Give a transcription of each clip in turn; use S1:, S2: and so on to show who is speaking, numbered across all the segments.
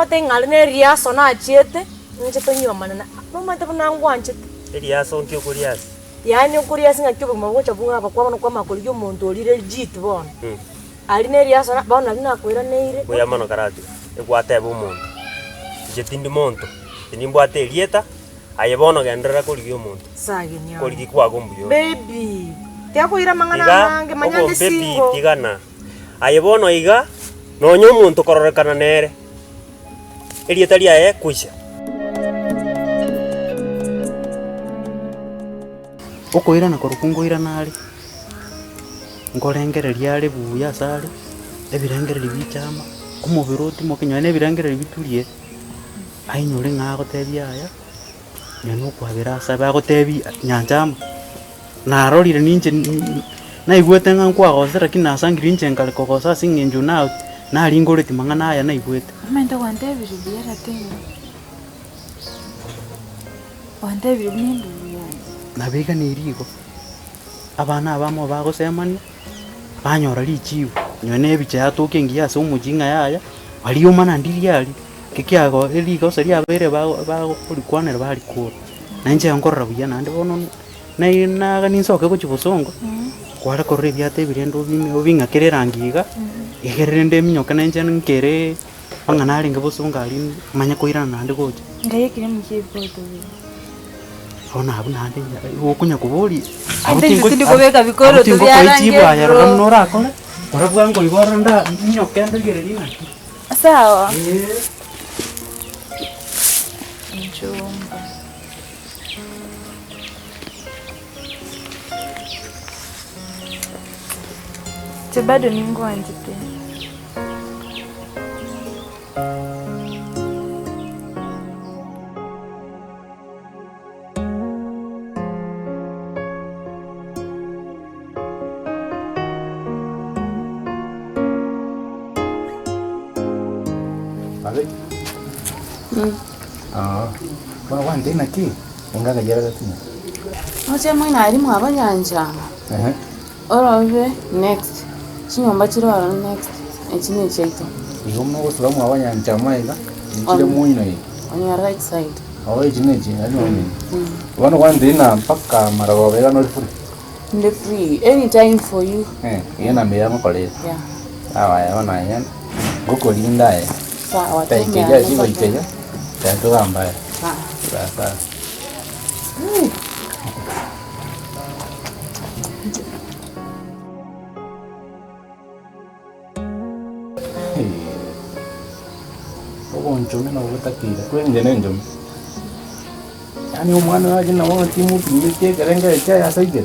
S1: Tengalne riaso na achete nchetonyiwa manana mama tabanangu anchete
S2: riaso nkyo kurias
S1: yani kurias ngakyo mawocha bunga bakwa kwa makoli yo muntu olire jitu bona aline riaso na bona lina kwira neire
S2: boya mano karati egwate bo muntu jetindi muntu tinimbwate rieta aye bono gendera koli yo muntu
S1: sagenya
S2: koli kwa gombuyo
S1: baby tyakwira mangana nange manyande singo
S2: tigana aye bono iga nonyo muntu kororekana nere Elieta liae kuisha.
S3: Okoira na korukungoira nali. Ngorengereria ari buya sari. Ebirengereri bichama. Omubiroti mokinya ne ebirengereri bitulie. Ainyore ngagotebia aya. Nyano kwabira saba gotebi nyanjama. Narorire ninje naigwete ngankwa gosera kinasangiri nje ngale kogosa singenju na nari ngoreti mangana aya naigwete.
S4: Menda wante birubiya ratenga. Wante birubiya.
S3: Nabega nirigo. Abana abamo bagosemani. Banyora lichiwe. Nyone ebicha yatoke ngiya so mujinga yaya. Waliyo mana ndiri yali. Kikiago eligo seri abere ba kulikwanera bali ko. Nanje yankorra buya nande bono. Na ganinsoke kuchibusongo. Kwara korre byate birendo bime obinga kererangiga. Igerende minyoka nanje nkere Pangana ringa bosunga ali manya koira nande goje.
S4: Ngaye kire mukiboto.
S3: Ona abu nande wokunya kuboli.
S4: Abutingo ndikobeka bikoro
S3: tubyarange. Chiba ya rakamnora akole. Ora bwango iboranda nyoka ndegere lina.
S4: Sawa. Njomba. Bado ni ngwanje pe.
S5: Balik. Bawa ndena ki. Engaga yara tini.
S4: Oche mwana ari mwabanyanja. Orobe next. Chinyomba chirwara next. Echine cheito.
S5: Igomno gusulamu abanyanja maiga. Chire muino yi.
S4: On your right side.
S5: Awe chinechi ari wani. Wano kwandina mpaka maragobe ga not free.
S4: The free anytime for you.
S5: Yena meya mukole.
S4: Yeah.
S5: Awa ya wana yan. Goko linda e.
S4: Sawa.
S5: Taikeja chibo ikeja. Tanto gamba. Sawa. Njome na utakira kwenge nenjome yani umwana waje na wana timu kimite kerenge cha saige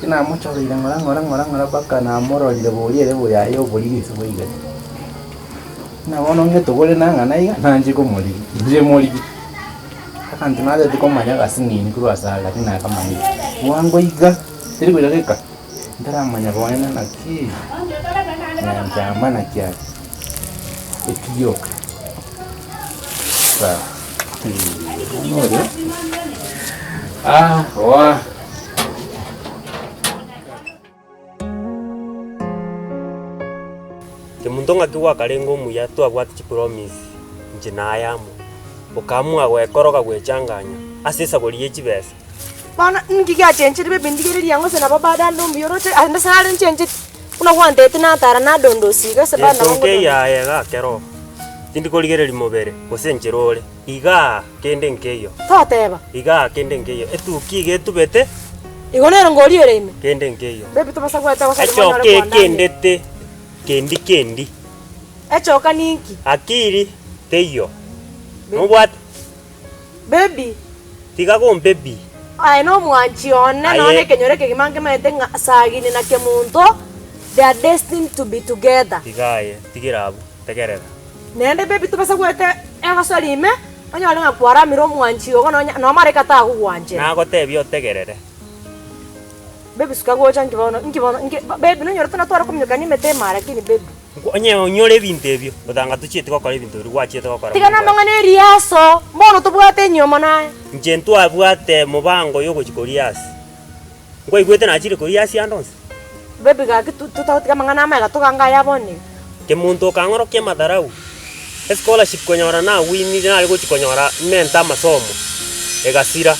S5: kina mucho ira ngora baka na moro ile boliere boya yo boliri so boiga na wana nge togole na ngana iga nanje ko moli je moli akanti nade tiko manya gasini ni kuru asala kina kama ni wango iga tiri kwira keka ndara manya bwana na ki na jama na kiasi Ekiyo. Sawa. Ndio. Wa.
S2: Kemuntonga kiwa kalengo muya tu agwati chipromise. Njina yamu. Ukamua gwekoroga gwechanganya. Asesa goliye chibesa.
S1: Bana ngiga chenchiri be bindigiri yango sena babada ndumbi yorote anda sala chenchiri. Una wante tina tara na dondo siga sabana
S2: wango. Ke ya ga kero. Tindi koligere limobere kosencherole. Iga kende nkeyo.
S1: Toteba.
S2: Iga kende nkeyo. Etu kige tubete.
S1: Igonera ngoli yereme.
S2: Kende nkeyo.
S1: Bebe tubasa kwata wasa.
S2: Echo ke kendete. Kendi.
S1: Echo kaninki.
S2: Akiri teyo. Mubwat.
S1: Baby.
S2: Tiga ko baby.
S1: Ai no mwanchi onne no ne kenyore ke gimange mete sagini na kemunto. They are destined to be together.
S2: Tigaye, tigirabu, tegerera.
S1: Nende baby tupasa kwete egasolime. Onyo nga kwara miro mwanchi ogo no mareka ta kuwanje.
S2: Na gotebio tegerere.
S1: Baby sukagocha nkibono baby no nyorota na twara kumnyuka ni mete mara kini baby.
S2: Onye onyore bintu ebio, botanga tuchite gokora ebintu rwachite gokora.
S1: Tigana mangane riaso, mbono tubwate nyoma naye.
S2: Njentu abwate mubango yogochikoriasi. Ngo igwete na chiri koriasi andonse.
S1: Baby ga tutautika mangana mega tukanga yabone.
S2: Ke muntu kangoro ke madarau. Scholarship konyora na wini na algo chikonyora menta masomo. Egasira.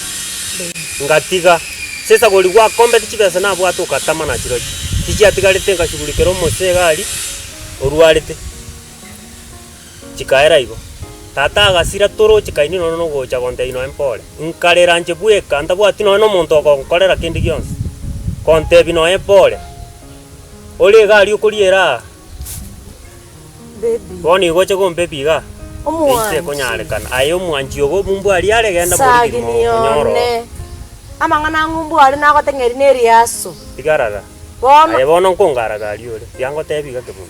S2: Ngatiga. Sesa goligwa compete chibesa na bwatu ukatama na chirochi. Tiji atigarite ngashugulikero mosegali. Oruarite. Chikaera igo. Tata agasira toro chikaini no gocha konte ino empole. Nkarera nje bueka ndabwati no muntu okonkorera kindi gyonse. Konte bino empole. Ole gali ukuriera.
S1: Baby.
S2: Boni gocha gombe biga.
S1: Omwanji.
S2: Ise konyarekana. Ayo mwanji ogo mumbu ali alegenda bodi nyoro.
S1: Amangana ngumbu ali na gotengeri ne riaso.
S2: Tigarara.
S1: Bono.
S2: Ayo bono nkongara gali ole. Yango tebiga kebu.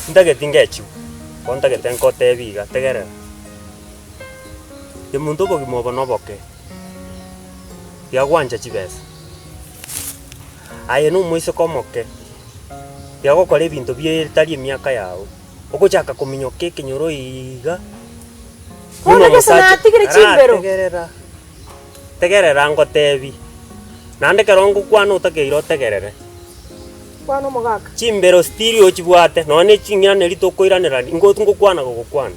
S2: Ndage tingechu. Konta que tengo te viga, te guerra. Y mundo porque me voy no boque. Y aguancha chivas. Ahí no muy se como que. Y hago con el viento bien tal y mi acayao. O cochaca con miño que ñoro iga.
S1: Hola que sana tigre chimbero.
S2: Te guerra ango te vi. Nande que rongo cuano ta que iro te guerra.
S1: Kwano mogaka.
S2: Chimbero stereo chibwate none chinya nerito koiranira ingotu ngokwana gokwana.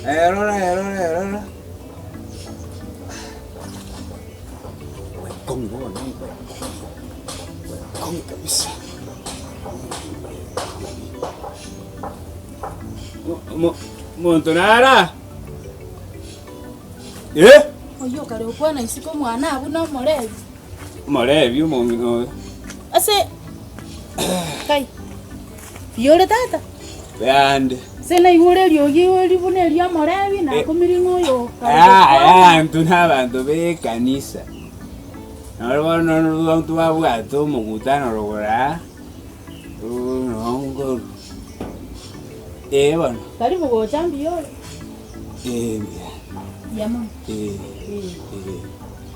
S6: Errora. Con kabisa. Montonara.
S7: Oyo kare ukwana isiko mwana abu no morevi.
S6: Morevi mo.
S7: Ase kai. Yore tata.
S6: Bande.
S7: Sena yore lyogi oli bune lya morevi na kumiringo yo.
S6: Ntuna bantu be kanisa. No tu abwato mugutano rogora. Nongo. Bueno.
S7: Karibu go chambi yore. Yama.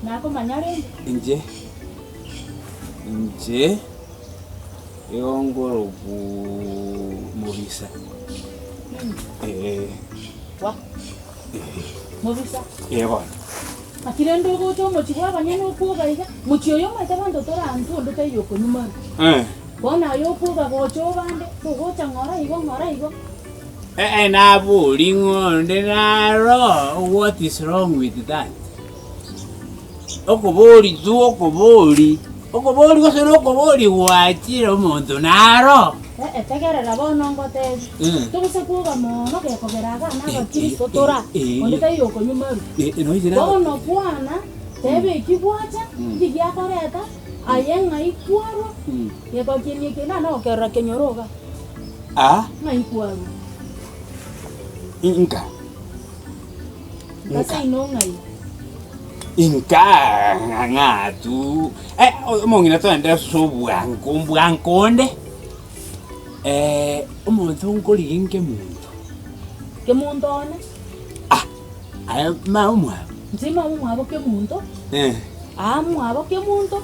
S7: Nako manyare.
S6: Nje. Yongoro mubisa.
S7: Wa. Mubisa.
S6: Bwana.
S7: Akirendo go to mochwa banyano kuga iga. Muchio yo mata bando tora antu ndo tayo ko nyuma. Bona yo kuga go cho bande. Go changora igo.
S6: Na bulingo ndenaro. What is wrong with that? Okoboli ko sero okoboli wachiro muntu naro.
S7: Tegerera bono ngote. Tuguse kuga mono ke kogeraga na bakristo tora. Onde tayo ko nyuma.
S6: No izira.
S7: Bono kwana tebe kibwacha ngigia kareta ayenga ikwaro. Ye bakinie kena na okera kenyoroga. Na ikwaro.
S6: Inka.
S7: Kasi no ngai.
S6: Inka ngatu. Mongina to ndra so bwankonde. Umuntu unkoli inke muntu.
S7: Ke muntu one?
S6: Maumwa.
S7: Nzima umwabo ke muntu? Mwabo ke muntu?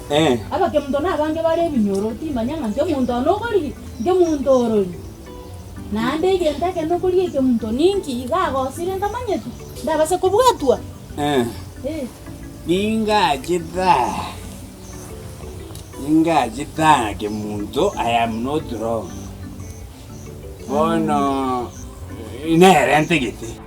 S7: Aba ke muntu na bange bare binyoro timanya nganje muntu no koli ke muntu oroli. Nande genda ke no koli ke muntu ninki gago sire ndamanyetu. Ndaba se kubwatua. Ninga jita ke muntu I am not wrong.
S6: Bono nere antigiti.